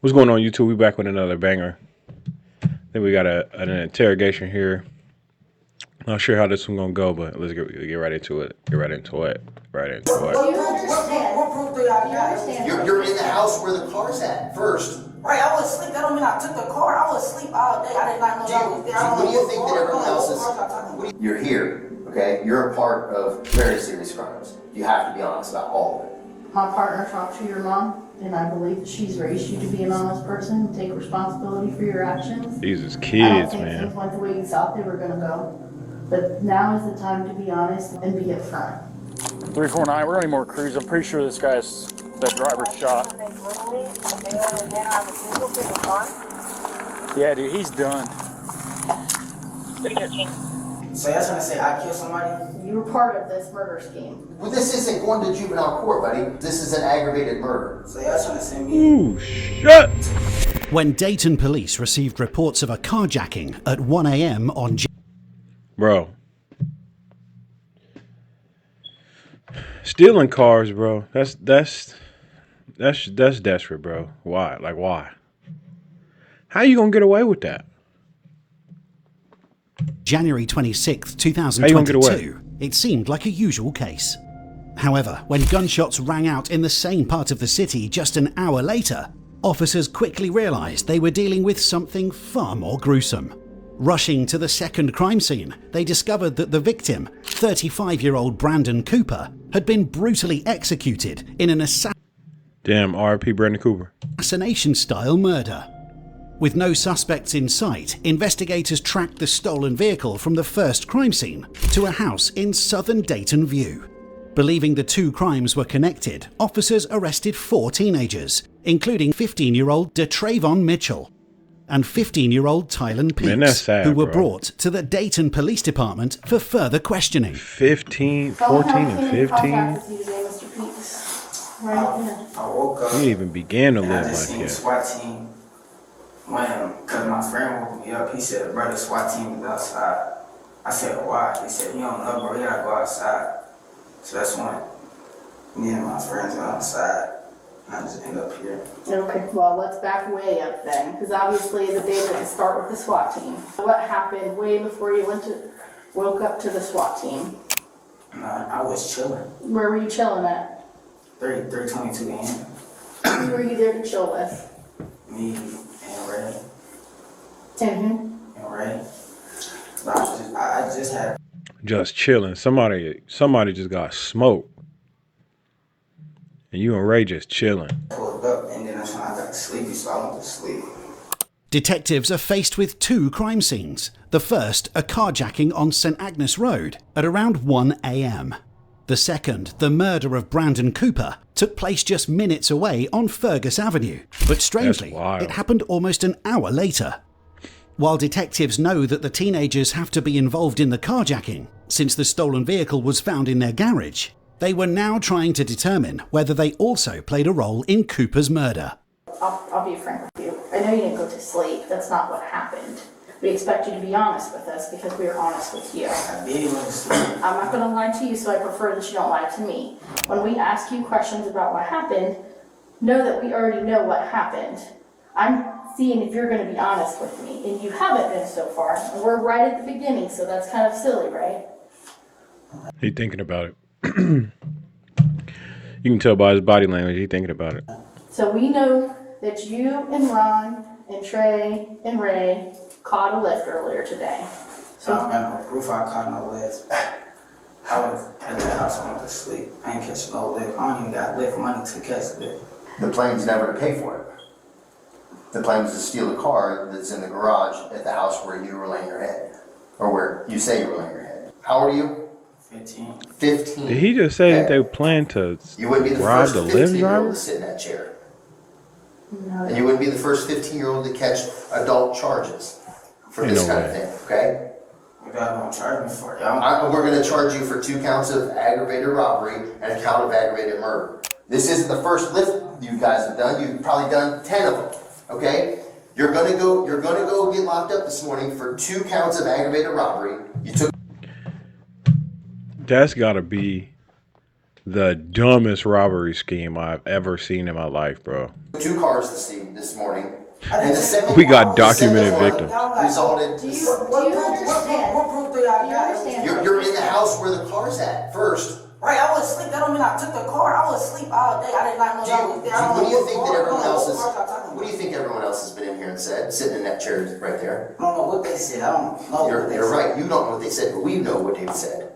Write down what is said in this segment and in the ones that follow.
What's going on, YouTube? We back with another banger. Then we got an interrogation here. Not sure how this one's gonna go, but let's get right into it. Get right into it. Right into it. What proof do y'all got? You're in the house where the car's at first. Right, I was asleep. That don't mean I took the car. I was asleep all day. I did not know y'all was there. What do you think that everyone else is? You're here, okay? You're a part of very serious crimes. You have to be honest about all of it. My partner talked to your mom, and I believe that she's raised you to be an honest person and take responsibility for your actions. These is I kids, don't think man. things went the way you thought they were going to go. But now is the time to be honest and be upfront. 349, we're gonna need more crews. I'm pretty sure this guy's, that driver's shot. Yeah, dude, he's done. So y'all trying to say I killed somebody? You were part of this murder scheme. Well, this isn't going to juvenile court, buddy. This is an aggravated murder. So y'all trying to say me? Ooh, shut! When Dayton police received reports of a carjacking at 1 a.m. on Bro. Stealing cars, bro. That's desperate, bro. Why? Like, why? How you gonna get away with that? January 26, How you gonna get away? 2022, it seemed like a usual case. However, when gunshots rang out in the same part of the city just an hour later, officers quickly realized they were dealing with something far more gruesome. Rushing to the second crime scene, they discovered that the victim, 35-year-old Brandon Cooper, had been brutally executed in an Damn, R.I.P. Brandon Cooper. assassination-style murder. With no suspects in sight, investigators tracked the stolen vehicle from the first crime scene to a house in southern Dayton View. Believing the two crimes were connected, officers arrested 4 teenagers, including 15-year-old DeTravon Mitchell and 15-year-old Tylen Man, that's Peaks, sad, who were bro. brought to the Dayton Police Department for further questioning. 14 and 15? Mr. Peaks. Right. I woke up. He didn't even began to and I live just like seen the that. SWAT team. Cause my friend woke me up. He said, "Bro, the SWAT team is outside." I said, "Why?" He said, "You don't know, bro. You gotta go outside." So that's when me and my friends went outside. I just end up here. Okay, well, let's back way up then, because obviously the day didn't start with the SWAT team. What happened way before you woke up to the SWAT team? And I was chilling. Where were you chilling at? 3:22 a.m. Who were you there to chill with? Me and Ray. And And Ray. But I just had. Just chilling. Somebody just got smoked. And you and Ray just chilling. Pulled up and then that's when I got sleepy, so I went to sleep. Detectives are faced with 2 crime scenes. The first, a carjacking on St. Agnes Road at around 1 a.m. The second, the murder of Brandon Cooper, took place just minutes away on Fergus Avenue. But strangely, wild. it happened almost an hour later. While detectives know that the teenagers have to be involved in the carjacking, since the stolen vehicle was found in their garage, they were now trying to determine whether they also played a role in Cooper's murder. I'll be frank with you. I know you didn't go to sleep. That's not what happened. We expect you to be honest with us because we are honest with you. I did went to sleep. I'm not going to lie to you, so I prefer that you don't lie to me. When we ask you questions about what happened, know that we already know what happened. I'm seeing if you're going to be honest with me, and you haven't been so far. And we're right at the beginning, so that's kind of silly, right? He thinking about it. You can tell by his body language, he thinking about it. So we know that you and Ron and Trey and Ray caught a lift earlier today. I don't got no proof I caught no lift. I was at the house, I went to sleep. I ain't catch no lift. I don't even got lift money to catch the lift. The plan's never to pay for it. The plan was to steal a car that's in the garage at the house where you were laying your head. Or where you say you were laying your head. How old are you? 15. 15. Did he just say that they plan to You wouldn't be the rob first the Lyft 15-year-old driver? to sit in that chair. No. And you wouldn't be the first 15-year-old to catch adult charges for Ain't this no kind of way. thing, okay? You guys don't charge me for it, y'all. We're going to charge you for 2 counts of aggravated robbery and a count of aggravated murder. This isn't the first lift you guys have done. You've probably done 10 of them, okay? You're going to go get locked up this morning for 2 counts of aggravated robbery. You took That's gotta be the dumbest robbery scheme I've ever seen in my life, bro. 2 cars this morning. And the second We got the second documented one victims. resulted. Do you understand? What proof do y'all Do you got? understand? You're in the house where the car's at first. Right, I was asleep. That don't mean I took the car. I was asleep all day. I did not know y'all was there. I What don't do you know think what that car- everyone I don't know else what is? car y'all talking What do you think everyone else has been in here and said, sitting in that chair right there? I don't know what they said. I don't know what they You're said. right. You don't know what they said, but we know what they've said.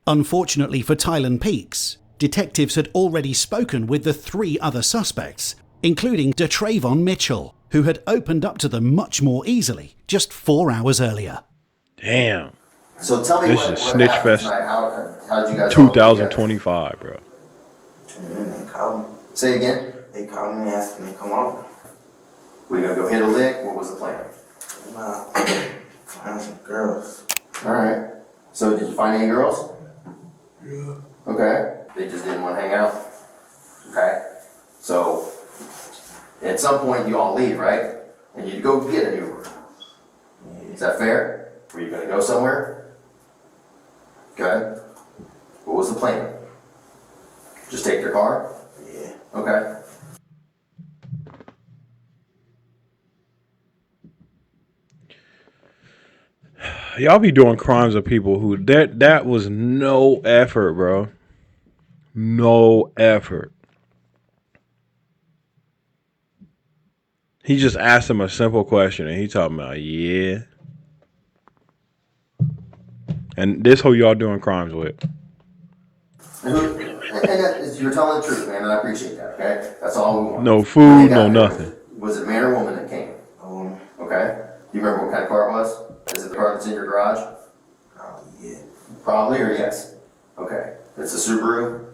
Unfortunately for Tylen Peaks, detectives had already spoken with the 3 other suspects, including DeTravon Mitchell, who had opened up to them much more easily just 4 hours earlier. Damn. So tell me This what is snitch happened fest tonight. How did you guys all get together? 2025, bro. They called me. Say again. They called me and asked me to come over. We gonna go hit a lick? What was the plan? Nah, find some girls. All right. So did you find any girls? Yeah. Okay. They just didn't want to hang out. Okay. So at some point you all leave, right? And you go get an Uber. Is that fair? Were you gonna go somewhere? Okay. What was the plan? Just take your car? Yeah. Okay. Y'all be doing crimes of people who that was no effort, bro. No effort. He just asked him a simple question and he talking about, yeah. And this who y'all doing crimes with. And you're telling the truth, man, and I appreciate that, okay? That's all we want. No What food, you got no there? nothing. Was it a man or woman that came? Okay. Do you remember what kind of car it was? Is it the car that's in your garage? Yeah. Probably or yes? Okay. It's a Subaru,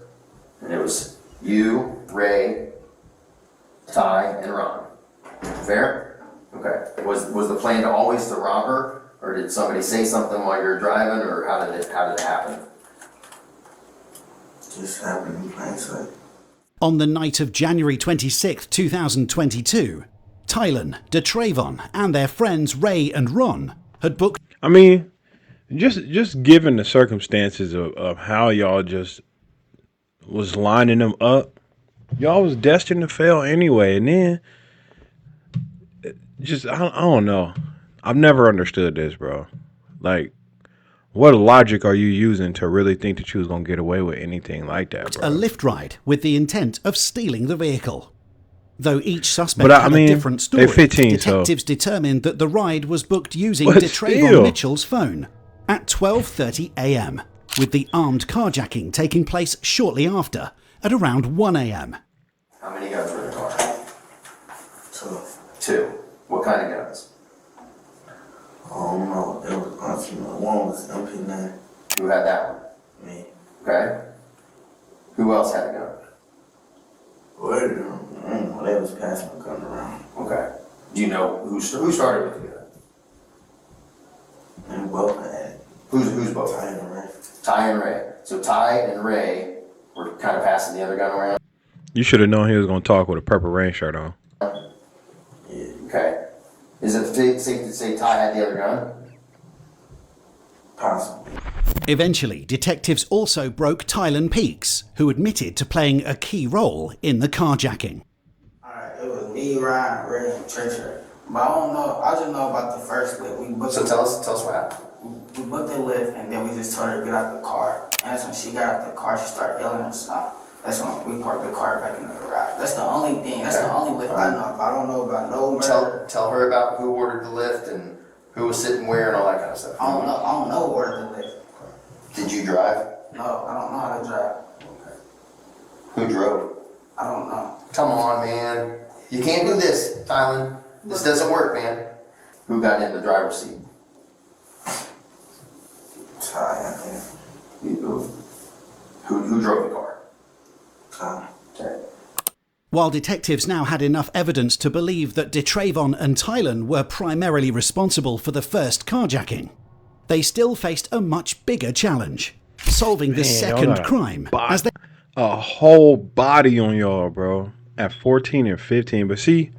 and it was you, Ray, Ty, and Ron. Fair? Okay. Was the plan to always to rob her, or did somebody say something while you were driving, or how did it happen? Just happened in plain sight. On the night of January 26, 2022, Tylen, DeTravon, and their friends Ray and Ron had booked. I mean, just given the circumstances of how y'all just was lining them up, y'all was destined to fail anyway. And then, I don't know. I've never understood this, bro. Like, what logic are you using to really think that you was going to get away with anything like that, bro? A lift ride with the intent of stealing the vehicle. Though each suspect But had a different story, they're 15, detectives determined that the ride was booked using But DeTravon still. Mitchell's phone at 12:30 a.m., with the armed carjacking taking place shortly after at around 1 a.m. How many guns were in the car? 2. 2. What kind of guns? I don't know. There was honestly one was MP9. Who had that one? Me. Okay. Who else had a gun? Where did them? I don't know. They was passing the gun around. Okay. Do you know who started with the gun? And both had it. Who's both? I ain't right. Ty and Ray. So Ty and Ray were kind of passing the other gun around. You should have known he was going to talk with a Purple Rain shirt on. Yeah. Okay. Is it safe to say Ty had the other gun? Possibly. Eventually, detectives also broke Tylen Peaks, who admitted to playing a key role in the carjacking. Alright, it was me, Ryan, Ray, and Treacher. But I don't know. I just know about the first lift. We booked So tell us what happened. We booked the lift, and then we just told her to get out the car. And that's when she got out the car, she started yelling and stuff. That's when we parked the car back in the garage. That's the only thing. That's the only lift I know of. I don't know about no murder. Tell her about who ordered the lift and who was sitting where and all that kind of stuff. I don't know who ordered the lift. Did you drive? No, I don't know how to drive. Okay. Who drove? I don't know. Come on, man. You can't do this, Tylen. This doesn't work, man. Who got in the driver's seat? Ty, I think. Who drove the car? Ty. Okay. While detectives now had enough evidence to believe that DeTravon and Tylen were primarily responsible for the first carjacking, they still faced a much bigger challenge, solving the second crime as they... A whole body on y'all, bro, at 14 and 15. But see,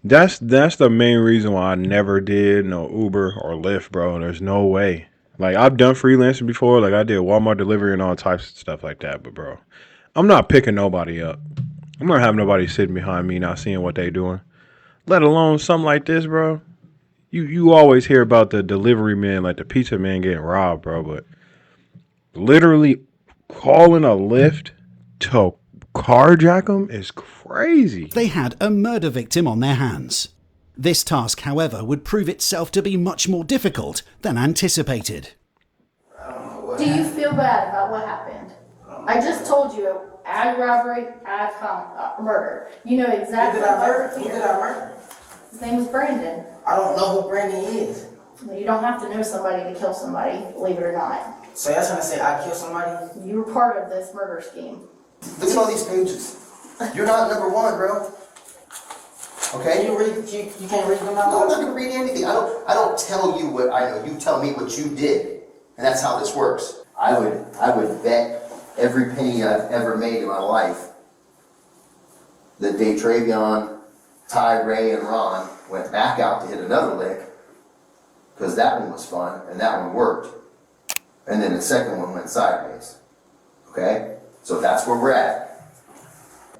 that's the main reason why I never did no Uber or Lyft, bro. There's no way. Like, I've done freelancing before. Like, I did Walmart delivery and all types of stuff like that. But, bro, I'm not picking nobody up. I'm not having nobody sitting behind me not seeing what they doing. Let alone something like this, bro. You always hear about the delivery man, like the pizza man getting robbed, bro. But literally calling a Lyft to carjack him is crazy. They had a murder victim on their hands. This task, however, would prove itself to be much more difficult than anticipated. Do you feel bad about what happened? I just told you, ag robbery, murder. You know exactly Who did I what murder? Who did I murder? His name is Brandon. I don't know who Brandon is. You don't have to know somebody to kill somebody, believe it or not. So you're trying to say I killed somebody? You were part of this murder scheme. Look at all these pages. You're not number one, bro. Okay? Can you read? You can't read them out No, I'm not loud? gonna read anything. I don't tell you what I know. You tell me what you did. And that's how this works. I would bet every penny I've ever made in my life that Dave Travion, Ty, Ray, and Ron went back out to hit another lick, because that one was fun and that one worked. And then the second one went sideways. Okay? So that's where we're at.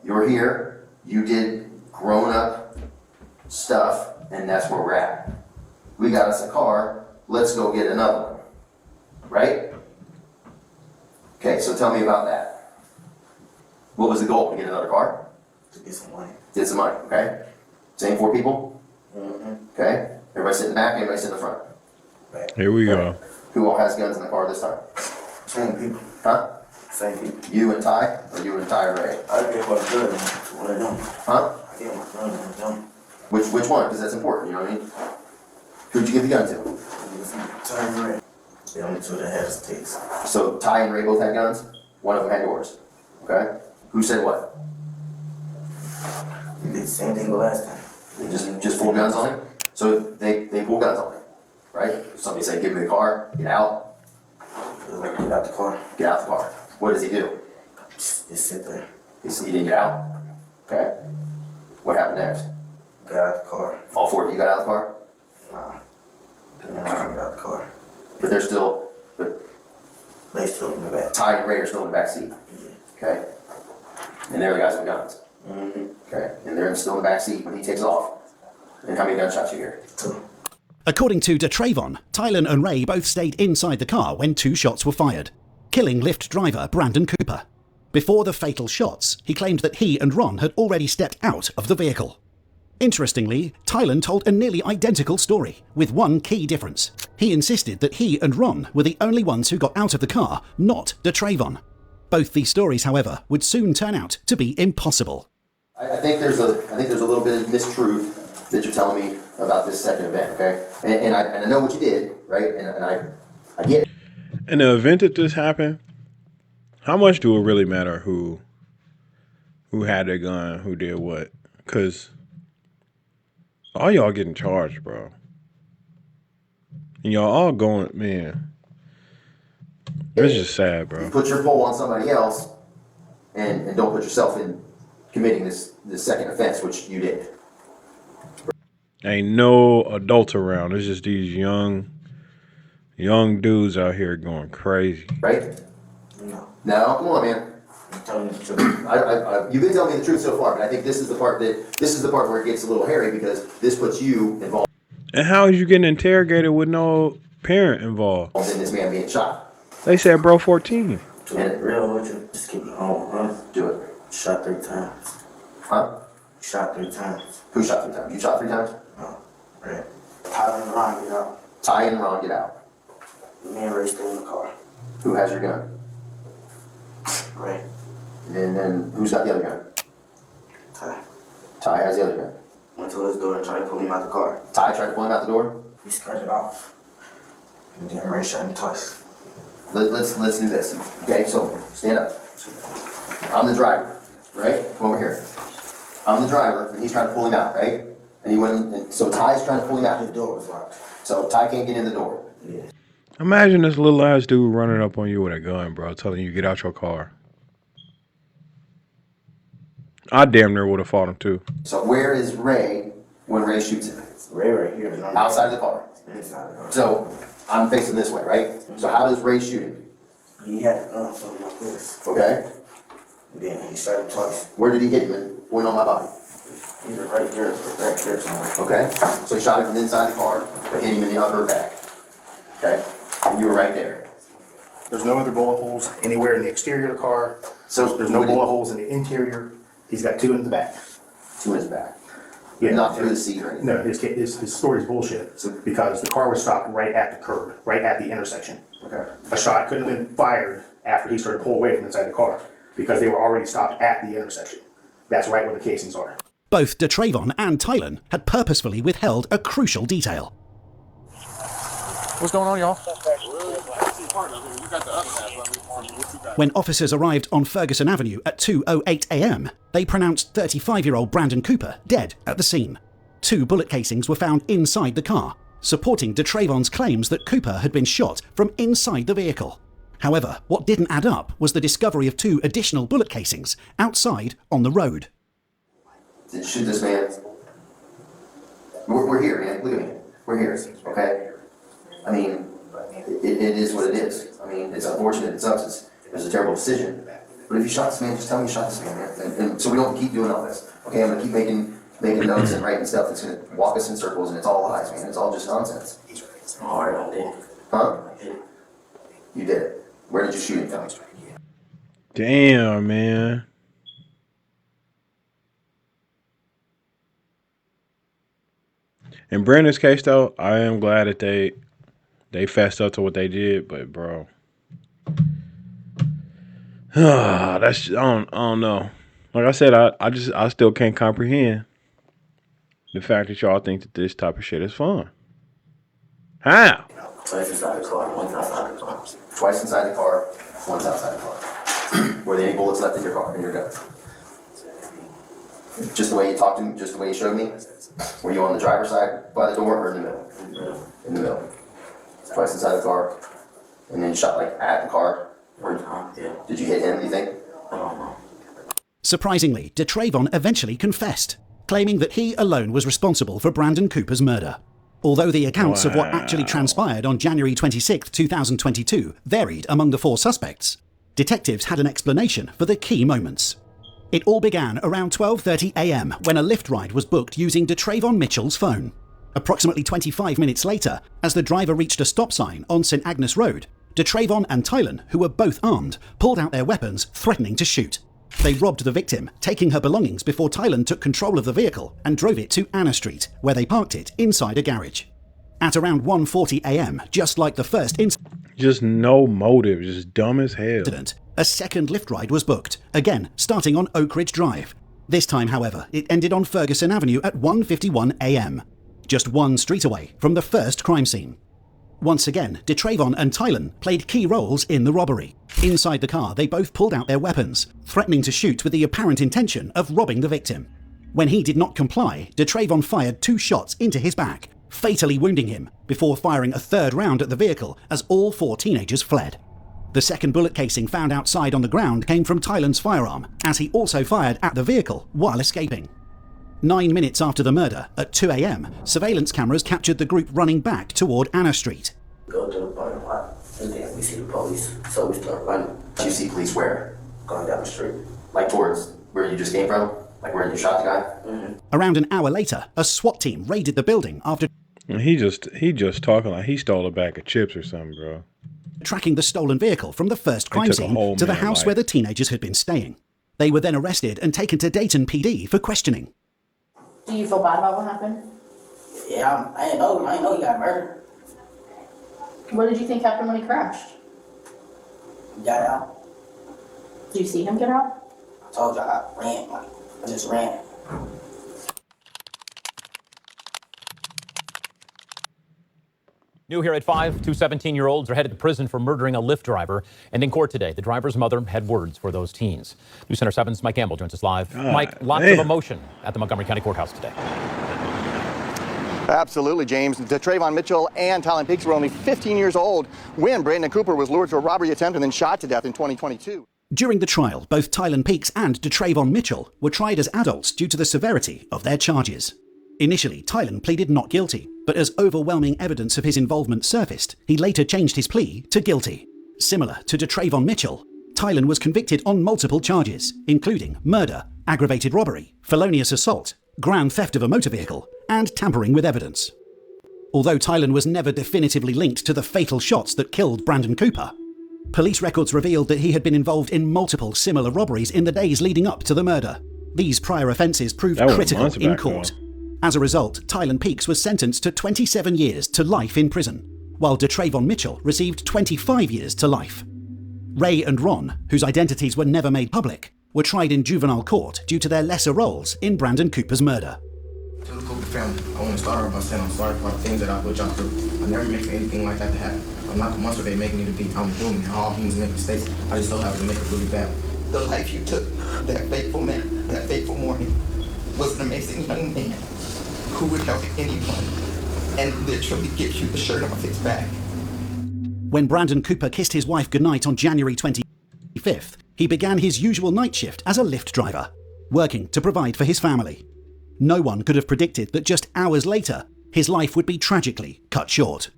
You're here, you did grown-up stuff, and that's where we're at. We got us a car, let's go get another one. Right? Okay, so tell me about that. What was the goal? To get another car? To get some money. Get some money, okay? Same 4 people? Okay? Everybody sit in the back, everybody sit in the front. Here we go. Who all has guns in the car this time? Same people. Huh? Same people. You and Ty, or you and Ty and Ray? I get what I'm good at one of them. Huh? I get my gun to one of them. Which one? Because that's important, you know what I mean? Who'd you give the gun to? Turn red. The only two that has takes. So Ty and Ray both had guns? One of them had yours. Okay? Who said what? You did the same thing the last time. They just pulled guns on him? So they pulled guns on him, right? Somebody said, give me the car, get out. Like, get out the car. Get out the car. What does he do? Just sit there. He didn't get out. Okay? What happened next? Get out the car. All 4 of you got out of the car? Nah. Then I get out the car. But They still in the back. Ty and Ray are still in the back seat. Okay? And they're the guys with guns. Okay? And they're still in the back seat when he takes off. And how many gunshots you hear? 2. According to DeTravon, Tylen and Ray both stayed inside the car when 2 shots were fired, killing Lyft driver Brandon Cooper. Before the fatal shots, he claimed that he and Ron had already stepped out of the vehicle. Interestingly, Tylen told a nearly identical story, with one key difference. He insisted that he and Ron were the only ones who got out of the car, not DeTravon. Both these stories, however, would soon turn out to be impossible. I think there's a little bit of mistruth that you're telling me about this second event, okay? And I know what you did, right? And I get it. In the event that this happened, how much do it really matter who had the gun, who did what? Because all y'all getting charged, bro. And y'all all going, man. It's just sad, bro. You put your pull on somebody else and don't put yourself in committing this second offense, which you did. Ain't no adults around. It's just these young dudes out here going crazy. Right? No. No, come on, man. I'm telling you the truth. You've been telling me the truth so far, but I think this is the part where it gets a little hairy, because this puts you involved And how is you getting interrogated with no parent involved? in this man being shot. They said bro 14. To be real with you, just keep it home, huh? Do it. Shot 3 times. Huh? Shot 3 times. Who shot 3 times? You shot 3 times? No. Red. Tyler and Ron get out. Ty and Ron get out. Me and Ray stay in the car. Who has your gun? Ray. And then who's got the other gun? Ty. Ty has the other gun. Went to his door and tried to pull him out the car. Ty tried to pull him out the door. He scared it off. And then Ray shot him twice. Let's do this. Okay, so stand up. I'm the driver, right? Come over here. I'm the driver, and he's trying to pull him out, right? And he went, and so Ty's trying to pull him The out. door was locked. So Ty can't get in the door. Yeah. Imagine this little ass dude running up on you with a gun, bro, telling you get out your car. I damn near would have fought him too. So where is Ray when Ray shoots him? Ray right here is on Outside of the car. inside the car. So I'm facing this way, right? So how does Ray shoot him? He had a gun something like this. Okay. And then he shot him twice. Where did he hit him? And point on my body. He was right there, back there somewhere. Okay. So he shot him from inside the car, but hit him in the upper back. Okay. And you were right there. There's no other bullet holes anywhere in the exterior of the car. So There's no bullet holes in the interior. He's got 2 in the back. 2 in his back. Yeah. Not through the seat or anything. No, his story's bullshit. Because the car was stopped right at the curb, right at the intersection. Okay. A shot couldn't have been fired after he started to pull away from inside the car because they were already stopped at the intersection. That's right where the casings are. Both DeTravon and Tylen had purposefully withheld a crucial detail. What's going on, y'all? When officers arrived on Ferguson Avenue at 2:08 a.m, they pronounced 35-year-old Brandon Cooper dead at the scene. 2 bullet casings were found inside the car, supporting DeTravon's claims that Cooper had been shot from inside the vehicle. However, what didn't add up was the discovery of 2 additional bullet casings outside on the road. Did you shoot this man? We're here, man. Look at me. We're here, okay? I mean, it is what it is. I mean, it's unfortunate. It sucks. It was a terrible decision. But if you shot this man, just tell me you shot this man. And so we don't keep doing all this. Okay, I'm going to keep making notes and writing stuff that's going to walk us in circles, and it's all lies, man. It's all just nonsense. Hard on it. Huh? You did it. Where did you shoot him from? Damn, man. In Brandon's case, though, I am glad that they fessed up to what they did, but bro, that's I don't know. Like I said, I still can't comprehend the fact that y'all think that this type of shit is fun. How? Twice inside the car, once outside the car. Twice inside the car, once outside the car. Were there any bullets left in your car, in your gun? Just the way you talked to me, just the way you showed me? Were you on the driver's side by the door or in the middle? In the middle. Twice inside the car. And then you shot like at the car? One time, yeah. Did you hit him, you think? I don't know. Surprisingly, DeTravon eventually confessed, claiming that he alone was responsible for Brandon Cooper's murder. Although the accounts of what actually transpired on January 26, 2022 varied among the 4 suspects, detectives had an explanation for the key moments. It all began around 12:30 a.m. when a Lyft ride was booked using DeTravon Mitchell's phone. Approximately 25 minutes later, as the driver reached a stop sign on St. Agnes Road, DeTravon and Tylen, who were both armed, pulled out their weapons, threatening to shoot. They robbed the victim, taking her belongings before Tylen took control of the vehicle and drove it to Anna Street, where they parked it inside a garage. At around 1:40 a.m, just like the first Just no motive, just dumb as hell. incident, a second Lyft ride was booked, again starting on Oak Ridge Drive. This time, however, it ended on Ferguson Avenue at 1:51 a.m, just 1 street away from the first crime scene. Once again, DeTravon and Tylen played key roles in the robbery. Inside the car, they both pulled out their weapons, threatening to shoot with the apparent intention of robbing the victim. When he did not comply, DeTravon fired 2 shots into his back, fatally wounding him, before firing a 3rd round at the vehicle as all 4 teenagers fled. The second bullet casing found outside on the ground came from Tylen's firearm, as he also fired at the vehicle while escaping. 9 minutes after the murder, at 2 a.m, surveillance cameras captured the group running back toward Anna Street. Go to the parking lot, and then we see the police, so we start running. Did you see police where? Going down the street. Like towards where you just came from? Like where you shot the guy? Around an hour later, a SWAT team raided the building after And he just talking like he stole a bag of chips or something, bro. tracking the stolen vehicle from the first crime took a scene whole to the man house life. where the teenagers had been staying. They were then arrested and taken to Dayton PD for questioning. Do you feel bad about what happened? Yeah, I didn't know he got murdered. What did you think happened when he crashed? He got out. Did you see him get out? I told you I ran, like, I just ran. New here at 5, 2 17-year-olds are headed to prison for murdering a Lyft driver. And in court today, the driver's mother had words for those teens. News Center 7's Mike Gamble joins us live. Mike, lots of emotion at the Montgomery County Courthouse today. Absolutely, James. DeTravon Mitchell and Tylen Peaks were only 15 years old when Brandon Cooper was lured to a robbery attempt and then shot to death in 2022. During the trial, both Tylen Peaks and DeTravon Mitchell were tried as adults due to the severity of their charges. Initially, Tylen pleaded not guilty, but as overwhelming evidence of his involvement surfaced, he later changed his plea to guilty. Similar to Trayvon Mitchell, Tylen was convicted on multiple charges, including murder, aggravated robbery, felonious assault, grand theft of a motor vehicle, and tampering with evidence. Although Tylen was never definitively linked to the fatal shots that killed Brandon Cooper, police records revealed that he had been involved in multiple similar robberies in the days leading up to the murder. These prior offences proved critical in court. As a result, Tylen Peaks was sentenced to 27 years to life in prison, while Trayvon Mitchell received 25 years to life. Ray and Ron, whose identities were never made public, were tried in juvenile court due to their lesser roles in Brandon Cooper's murder. To the Cooper family, I want to start off by saying I'm sorry for the things that I put y'all through. I never meant for anything like that to happen. I'm not the monster they make me to be. I'm human, and all humans make mistakes. I just so happen to make it really bad. The life you took, that fateful man, that fateful morning, was an amazing young man who would help anyone and literally gives you the shirt off his back. When Brandon Cooper kissed his wife goodnight on January 25th, he began his usual night shift as a Lyft driver, working to provide for his family. No one could have predicted that just hours later, his life would be tragically cut short.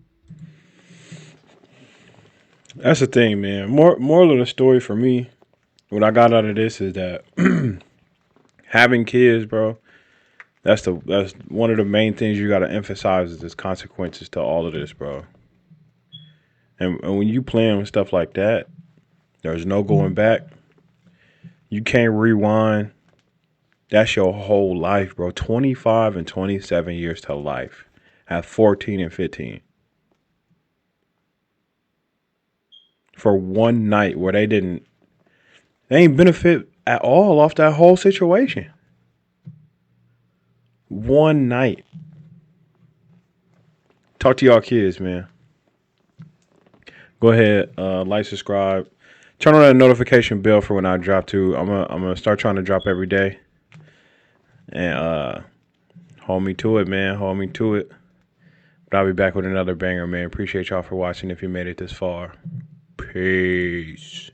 That's the thing, man. Moral of the story for me, what I got out of this is that having kids, bro, that's one of the main things you got to emphasize is there's consequences to all of this, bro. And when you plan with stuff like that, there's no going back. You can't rewind. That's your whole life, bro. 25 and 27 years to life at 14 and 15. For one night where they ain't benefit at all off that whole situation. One night. Talk to y'all kids, man. Go ahead, like, subscribe. Turn on that notification bell for when I drop too. I'm gonna start trying to drop every day. And hold me to it, man. Hold me to it. But I'll be back with another banger, man. Appreciate y'all for watching if you made it this far. Peace.